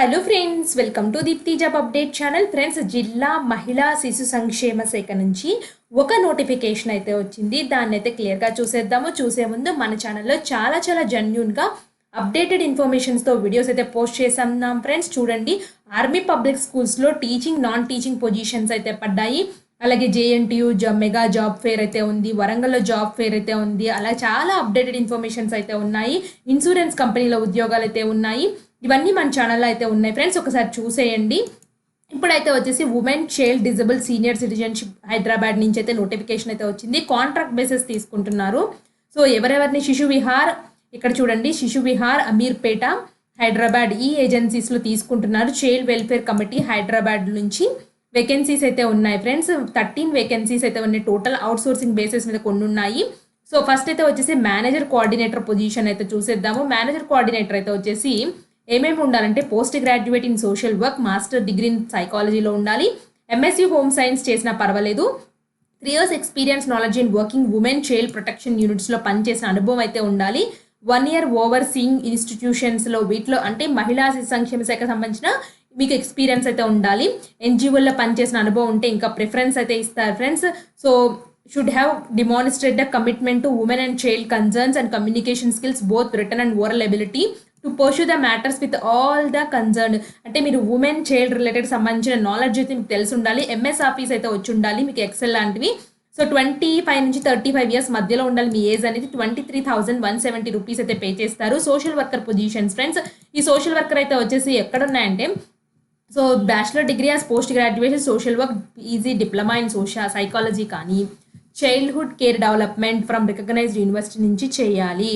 Hello friends, welcome to Deepti job update channel. Friends, జిల్లా మహిళా శిశు సంక్షేమ శాఖ నుంచి ఒక నోటిఫికేషన్ అయితే వచ్చింది. దాన్ని అయితే క్లియర్గా చూసేద్దాము. చూసే ముందు మన ఛానల్లో చాలా జెన్యూన్గా అప్డేటెడ్ ఇన్ఫర్మేషన్స్తో వీడియోస్ అయితే పోస్ట్ చేస్తున్నాం. ఫ్రెండ్స్ చూడండి, ఆర్మీ పబ్లిక్ స్కూల్స్లో టీచింగ్ నాన్ టీచింగ్ పొజిషన్స్ అయితే పడ్డాయి. అలాగే జేఎన్టీయూ మెగా జాబ్ ఫేర్ అయితే ఉంది, వరంగల్లో జాబ్ ఫేర్ అయితే ఉంది. అలా చాలా అప్డేటెడ్ ఇన్ఫర్మేషన్స్ అయితే ఉన్నాయి. ఇన్సూరెన్స్ కంపెనీలో ఉద్యోగాలు అయితే ఉన్నాయి. ఇవన్నీ మన ఛానల్లో అయితే ఉన్నాయి ఫ్రెండ్స్, ఒకసారి చూసేయండి. ఇప్పుడైతే వచ్చేసి women child disable senior citizenship Hyderabad నుంచి అయితే నోటిఫికేషన్ అయితే వచ్చింది. కాంట్రాక్ట్ బేసిస్ తీసుకుంటున్నారు. సో ఎవరెవరిని శిశు విహార్, ఇక్కడ చూడండి, శిశు విహార్, అమీర్పేట, హైదరాబాద్, ఈ ఏజెన్సీస్లో తీసుకుంటున్నారు. చైల్డ్ వెల్ఫేర్ కమిటీ హైదరాబాద్ నుంచి వేకెన్సీస్ అయితే ఉన్నాయి ఫ్రెండ్స్. 13 వేకెన్సీస్ అయితే ఉన్నాయి. టోటల్ అవుట్ సోర్సింగ్ బేసిస్ మీద కొన్ని ఉన్నాయి. సో ఫస్ట్ అయితే వచ్చేసి మేనేజర్ కోఆర్డినేటర్ పొజిషన్ అయితే చూసేద్దాము. మేనేజర్ కోఆర్డినేటర్ అయితే వచ్చేసి ఏమేమి ఉండాలంటే post graduate in social work, master degree in సైకాలజీలో ఉండాలి, ఎంఎస్సీ హోమ్ సైన్స్ చేసినా పర్వాలేదు, 3 years experience knowledge in working women child protection యూనిట్స్లో పనిచేసిన అనుభవం అయితే ఉండాలి, 1 year ఓవర్ సీయింగ్ ఇన్స్టిట్యూషన్స్లో, వీటిలో అంటే మహిళా శిశు సంక్షేమ శాఖ సంబంధించిన మీకు ఎక్స్పీరియన్స్ అయితే ఉండాలి. ఎన్జిఓల్లో పనిచేసిన అనుభవం ఉంటే ఇంకా ప్రిఫరెన్స్ అయితే ఇస్తారు friends. So should have demonstrate the commitment to women and child concerns and communication skills both return and oral ability to pursue the matters with all the concern. అంటే మీరు ఉమెన్ చైల్డ్ రిలేటెడ్ సంబంధించిన knowledge అయితే మీకు తెలిసి ఉండాలి. MS office అయితే వచ్చి ఉండాలి, మీకు ఎక్సెల్ లాంటివి. సో 25 నుంచి 35 years మధ్యలో ఉండాలి మీ ఏజ్ అనేది. 23,170 రూపీస్ అయితే పే చేస్తారు. Social worker positions friends. ఈ సోషల్ వర్కర్ అయితే వచ్చేసి ఎక్కడ ఉన్నాయంటే, so bachelor degree as post graduation social work, ఈజీ డిప్లొమా ఇన్ సోషల్ సైకాలజీ కానీ childhood care development from recognised university నుంచి చేయాలి.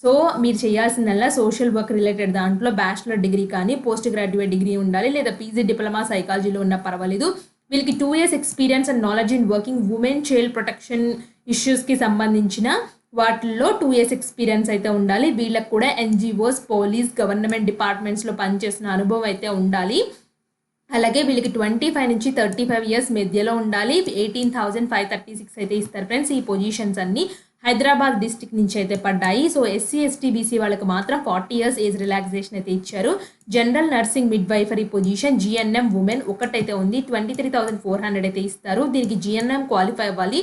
సో మీరు చేయాల్సిందల్లా సోషల్ వర్క్ రిలేటెడ్ దాంట్లో బ్యాచిలర్ డిగ్రీ కానీ పోస్ట్ గ్రాడ్యుయేట్ డిగ్రీ ఉండాలి, లేదా పీజీ డిప్లొమా సైకాలజీలో ఉన్నా పర్వాలేదు. వీళ్ళకి 2 years experience and knowledge in working women child protection ఇష్యూస్కి సంబంధించిన వాటిల్లో 2 years ఎక్స్పీరియన్స్ అయితే ఉండాలి. వీళ్ళకి కూడా ఎన్జిఓస్, పోలీస్, గవర్నమెంట్ డిపార్ట్మెంట్స్లో పనిచేసిన అనుభవం అయితే ఉండాలి. అలాగే వీళ్ళకి 25 నుంచి 35 years మధ్యలో ఉండాలి. 18,536 అయితే ఇస్తారు ఫ్రెండ్స్. ఈ పొజిషన్స్ అన్ని హైదరాబాద్ డిస్టిక్ నుంచి అయితే పడ్డాయి. సో ఎస్సీ ఎస్టీ బీసీ వాళ్ళకి మాత్రం 40 years ఏజ్ రిలాక్సేషన్ అయితే ఇచ్చారు. General nursing midwifery position GNM women ఒకటైతే ఉంది, 23,400 అయితే ఇస్తారు. దీనికి జిఎన్ఎం క్వాలిఫై అవ్వాలి.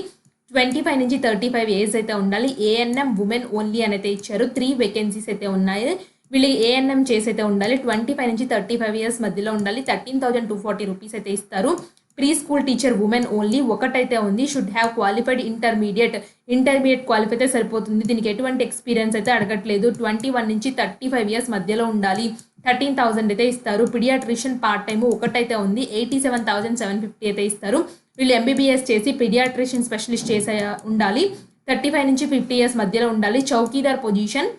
25 నుంచి 35 ఏజ్ అయితే ఉండాలి. ఏఎన్ఎం ఉమెన్ ఓన్లీ అని అయితే ఇచ్చారు. 3 వేకెన్సీస్ అయితే ఉన్నాయి. వీళ్ళు ఏఎన్ఎం చేసి అయితే ఉండాలి. 25 నుంచి 35 years మధ్యలో ఉండాలి. 13,240 రూపీస్ అయితే ఇస్తారు. Pre school teacher women only ఒకటైతే ఉంది. Should have qualified intermediate qualify అయితే సరిపోతుంది. దీనికి ఎటువంటి ఎక్స్పీరియన్స్ అయితే అడగట్లేదు. 21 నుంచి 35 years మధ్యలో ఉండాలి. 13,000 అయితే ఇస్తారు. పిడియాట్రిషియన్ పార్ట్ టైం ఒకటైతే ఉంది. 87,750 అయితే ఇస్తారు. వీళ్ళు ఎంబీబీఎస్ చేసి పిడియాట్రిషియన్ స్పెషలిస్ట్ చేసే ఉండాలి. 35 నుంచి 50 years మధ్యలో ఉండాలి. చౌకీదార్ పొజిషన్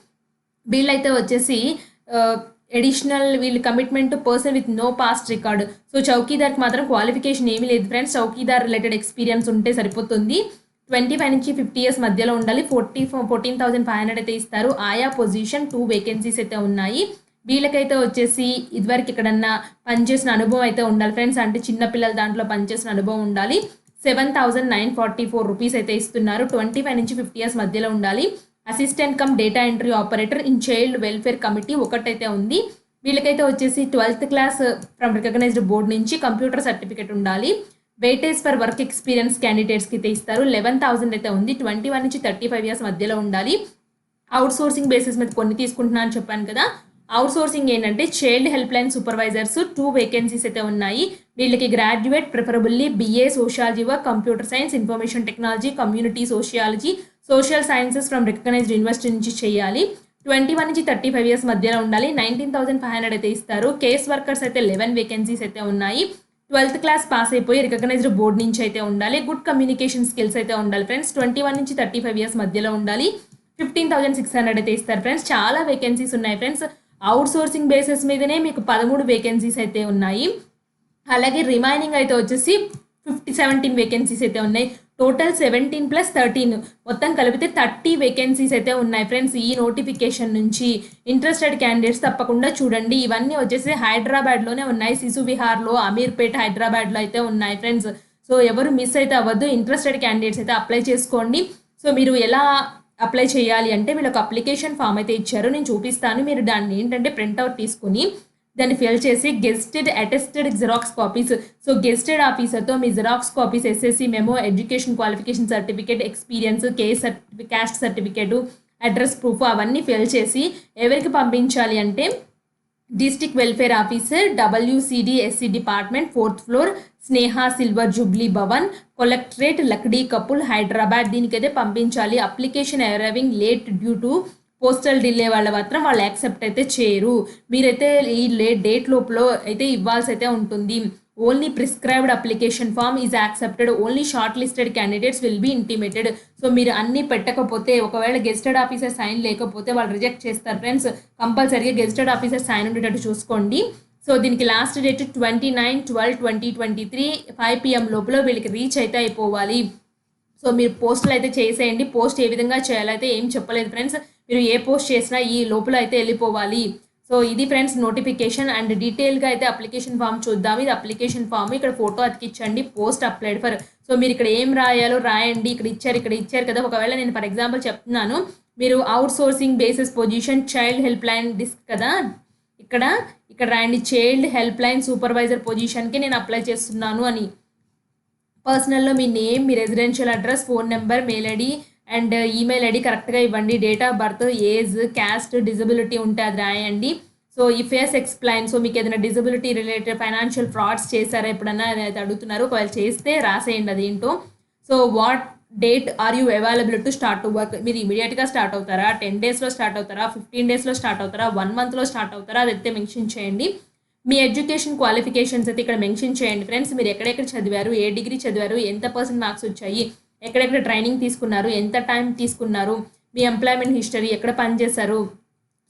వీళ్ళైతే వచ్చేసి ఎడిషనల్ వీళ్ళు commitment person with no past record. So చౌకీదార్కి మాత్రం క్వాలిఫికేషన్ ఏమీ లేదు ఫ్రెండ్స్. చౌకీదార్ రిలేటెడ్ ఎక్స్పీరియన్స్ ఉంటే సరిపోతుంది. 25 నుంచి 50 years మధ్యలో ఉండాలి. 14,500 అయితే ఇస్తారు. ఆయా పొజిషన్ 2 వేకెన్సీస్ అయితే ఉన్నాయి. వీళ్ళకైతే వచ్చేసి ఇదివరకు ఎక్కడన్నా పనిచేసిన అనుభవం అయితే ఉండాలి ఫ్రెండ్స్. అంటే చిన్నపిల్లల దాంట్లో పనిచేసిన అనుభవం ఉండాలి. 7,944 రూపీస్ అయితే ఇస్తున్నారు. 25 నుంచి 50 years మధ్యలో ఉండాలి. Assistant cum data entry operator in child welfare committee ఒకటైతే ఉంది. వీళ్ళకైతే వచ్చేసి 12th class from recognised board నుంచి కంప్యూటర్ సర్టిఫికేట్ ఉండాలి. వెయిటేజ్ ఫర్ వర్క్ ఎక్స్పీరియన్స్ క్యాండిడేట్స్కి అయితే ఇస్తారు. 11,000 అయితే ఉంది. 21 నుంచి 35 years మధ్యలో ఉండాలి. అవుట్ సోర్సింగ్ బేసిస్ మీద కొన్ని తీసుకుంటున్నాను చెప్పాను కదా. అవుట్ సోర్సింగ్ ఏంటంటే child helpline supervisors 2 vacancies అయితే ఉన్నాయి. వీళ్ళకి graduate preferably BA sociology work, computer science, information technology, community sociology, social sciences from recognised university నుంచి చేయాలి. 21 నుంచి 35 years మధ్యలో ఉండాలి. 19,500 అయితే ఇస్తారు. కేస్ వర్కర్స్ అయితే 11 వేకెన్సీస్ అయితే ఉన్నాయి. 12th class పాస్ అయిపోయి రికగ్నైజ్డ్ బోర్డ్ నుంచి అయితే ఉండాలి. గుడ్ కమ్యూనికేషన్ స్కిల్స్ అయితే ఉండాలి ఫ్రెండ్స్. 21 నుంచి 35 years మధ్యలో ఉండాలి. 15,600 అయితే ఇస్తారు ఫ్రెండ్స్. చాలా వేకెన్సీస్ ఉన్నాయి ఫ్రెండ్స్. అవుట్ సోర్సింగ్ బేసిస్ మీదనే మీకు 13 వేకెన్సీస్ అయితే ఉన్నాయి. అలాగే రిమైనింగ్ అయితే వచ్చేసి 17 వేకెన్సీస్ అయితే ఉన్నాయి. టోటల్ 17 + 13 మొత్తం కలిపితే 30 వేకెన్సీస్ అయితే ఉన్నాయి ఫ్రెండ్స్. ఈ నోటిఫికేషన్ నుంచి ఇంట్రెస్టెడ్ క్యాండిడేట్స్ తప్పకుండా చూడండి. ఇవన్నీ వచ్చేసి హైదరాబాద్లోనే ఉన్నాయి. శిశు విహార్లో, అమీర్పేట హైదరాబాద్లో అయితే ఉన్నాయి ఫ్రెండ్స్. సో ఎవరు మిస్ అయితే అవ్వద్దు. ఇంట్రెస్టెడ్ క్యాండిడేట్స్ అయితే అప్లై చేసుకోండి. సో మీరు ఎలా అప్లై చేయాలి అంటే వీళ్ళకి అప్లికేషన్ ఫామ్ అయితే ఇచ్చారు, నేను చూపిస్తాను. మీరు దాన్ని ఏంటంటే ప్రింట్అవుట్ తీసుకుని దాన్ని ఫిల్ చేసి gazetted attested xerox copies. So gazetted ఆఫీసర్తో మీ xerox copies, SSC memo, education qualification certificate, experience, caste certificate, address proof అవన్నీ ఫిల్ చేసి ఎవరికి పంపించాలి అంటే district welfare officer, WCDSC department, 4th floor, Sneha silver jubilee Bhavan, collectorate, Lakdikapul, Hyderabad. దీనికైతే పంపించాలి. Application arriving late due to postal delay వాళ్ళ మాత్రం వాళ్ళు యాక్సెప్ట్ అయితే చేయరు. మీరైతే ఈ డేట్ లోపల అయితే ఇవ్వాల్సి అయితే ఉంటుంది. Only prescribed application form is accepted. Only shortlisted candidates will be intimated. So మీరు అన్ని పెట్టకపోతే, ఒకవేళ గెస్టెడ్ ఆఫీసర్ సైన్ లేకపోతే వాళ్ళు రిజెక్ట్ చేస్తారు ఫ్రెండ్స్. కంపల్సరీగా గెస్టెడ్ ఆఫీసర్ సైన్ ఉండేటట్టు చూసుకోండి. సో దీనికి లాస్ట్ డేట్ 29/12/2023 5 PM లోపల వీళ్ళకి రీచ్ అయితే అయిపోవాలి. సో మీరు పోస్టులు అయితే చేసేయండి. పోస్ట్ ఏ విధంగా చేయాలైతే ఏం చెప్పలేదు ఫ్రెండ్స్. మీరు ఏ పోస్ట్ చేసినా ఈ లోపల అయితే వెళ్ళిపోవాలి. సో ఇది ఫ్రెండ్స్ నోటిఫికేషన్. అండ్ డీటెయిల్గా అయితే అప్లికేషన్ ఫామ్ చూద్దాం. ఇది అప్లికేషన్ ఫామ్. ఇక్కడ ఫోటో అతికించండి. Post applied for. సో మీరు ఇక్కడ ఏం రాయాలో రాయండి. ఇక్కడ ఇచ్చారు కదా. ఒకవేళ నేను ఫర్ ఎగ్జాంపుల్ చెప్తున్నాను, మీరు outsourcing basis position child helpline desk కదా, ఇక్కడ రాయండి చైల్డ్ హెల్ప్ లైన్ సూపర్వైజర్ పొజిషన్కి నేను అప్లై చేస్తున్నాను అని. పర్సనల్లో మీ నేమ్, మీ residential address, phone number, mail ID and email ID కరెక్ట్గా ఇవ్వండి. Date of birth, age, caste, disability ఉంటే అది రాయండి. సో ఈ ఫేస్ ఎక్స్ప్లెయిన్. సో మీకు ఏదైనా డిజబిలిటీ రిలేటెడ్ ఫైనాన్షియల్ ఫ్రాడ్స్ చేశారా ఎప్పుడన్నా అయితే అడుగుతున్నారు. ఒకవేళ చేస్తే రాసేయండి అదేంటో. So what date are you available to start to work. మీరు ఇమీడియట్గా స్టార్ట్ అవుతారా, 10 daysలో స్టార్ట్ అవుతారా, 15 daysలో స్టార్ట్ అవుతారా, 1 monthలో స్టార్ట్ అవుతారా, అదైతే మెన్షన్ చేయండి. మీ ఎడ్యుకేషన్ క్వాలిఫికేషన్స్ అయితే ఇక్కడ మెన్షన్ చేయండి ఫ్రెండ్స్. మీరు ఎక్కడెక్కడ చదివారు, ఏ డిగ్రీ చదివారు, ఎంత % మార్క్స్ వచ్చాయి, ఎక్కడెక్కడ ట్రైనింగ్ తీసుకున్నారు, ఎంత టైం తీసుకున్నారు, మీ ఎంప్లాయ్మెంట్ హిస్టరీ, ఎక్కడ పనిచేశారు,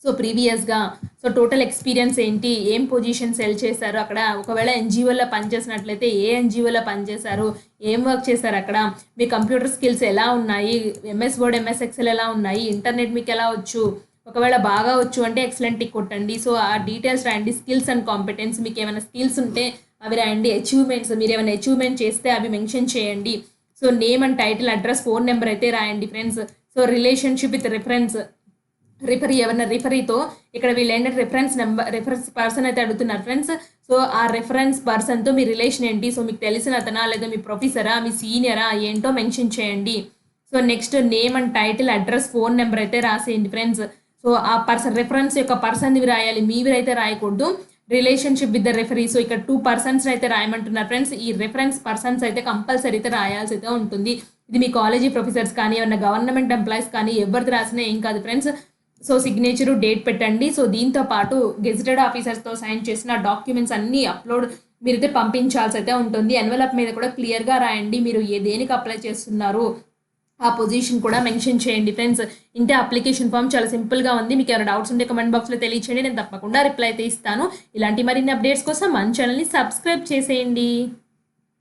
సో ప్రీవియస్గా, సో టోటల్ ఎక్స్పీరియన్స్ ఏంటి, ఏం పొజిషన్ సెల్ చేశారు అక్కడ, ఒకవేళ ఎన్జిఓలో పనిచేసినట్లయితే ఏ ఎన్జిఓలో పనిచేశారు, ఏం వర్క్ చేశారు అక్కడ, మీ కంప్యూటర్ స్కిల్స్ ఎలా ఉన్నాయి, MS వర్డ్ MS ఎక్సెల్ ఎలా ఉన్నాయి, ఇంటర్నెట్ మీకు ఎలా వచ్చు, ఒకవేళ బాగా వచ్చు అంటే ఎక్సలెంట్ టిక్ కొట్టండి. సో ఆ డీటెయిల్స్ రాయండి. స్కిల్స్ అండ్ కాంపిటెన్స్, మీకు ఏమైనా స్కిల్స్ ఉంటే అవి రాయండి. అచీవ్మెంట్స్, మీరు ఏమైనా అచీవ్మెంట్ చేస్తే అవి మెన్షన్ చేయండి. So name and title, address, phone number అయితే రాయండి friends. So relationship with reference, referee ఎవరైనా రిఫరీతో, ఇక్కడ వీళ్ళు ఏంటంటే రిఫరెన్స్ పర్సన్ అయితే అడుగుతున్నారు ఫ్రెండ్స్. సో ఆ రిఫరెన్స్ పర్సన్తో మీ రిలేషన్ ఏంటి, సో మీకు తెలిసిన అతనా లేదా మీ ప్రొఫెసరా, మీ సీనియరా ఏంటో మెన్షన్ చేయండి. So next name and title, address, phone number అయితే రాసేయండి ఫ్రెండ్స్. సో ఆ రిఫరెన్స్ యొక్క పర్సన్వి రాయాలి, మీవి అయితే రాయకూడదు. Relationship with the referee, so ఇక్కడ 2 persons అయితే రాయమంటున్నారు ఫ్రెండ్స్. ఈ రిఫరెన్స్ పర్సన్స్ అయితే కంపల్సరీ అయితే రాయాల్సి అయితే ఉంటుంది. ఇది మీ కాలేజీ ప్రొఫెసర్స్ కానీ ఏమన్నా గవర్నమెంట్ ఎంప్లాయీస్ కానీ ఎవరిది రాసినా ఏం కాదు ఫ్రెండ్స్. సో సిగ్నేచరు, డేట్ పెట్టండి. సో దీంతో పాటు గెజిటెడ్ ఆఫీసర్స్తో సైన్ చేసిన డాక్యుమెంట్స్ అన్నీ అప్లోడ్ మీరైతే పంపించాల్సి అయితే ఉంటుంది. ఎన్వలప్ మీద కూడా క్లియర్గా రాయండి మీరు దేనికి అప్లై చేస్తున్నారు, ఆ పొజిషన్ కూడా మెన్షన్ చేయండి ఫ్రెండ్స్. ఇంటే అప్లికేషన్ ఫామ్ చాలా సింపుల్గా ఉంది. మీకు ఎవరైనా డౌట్స్ ఉంటే కమెంట్ బాక్స్లో తెలియచేయండి, నేను తప్పకుండా రిప్లై అయితే ఇస్తాను. ఇలాంటి మరిన్ని అప్డేట్స్ కోసం మన ఛానల్ని సబ్స్క్రైబ్ చేసేయండి.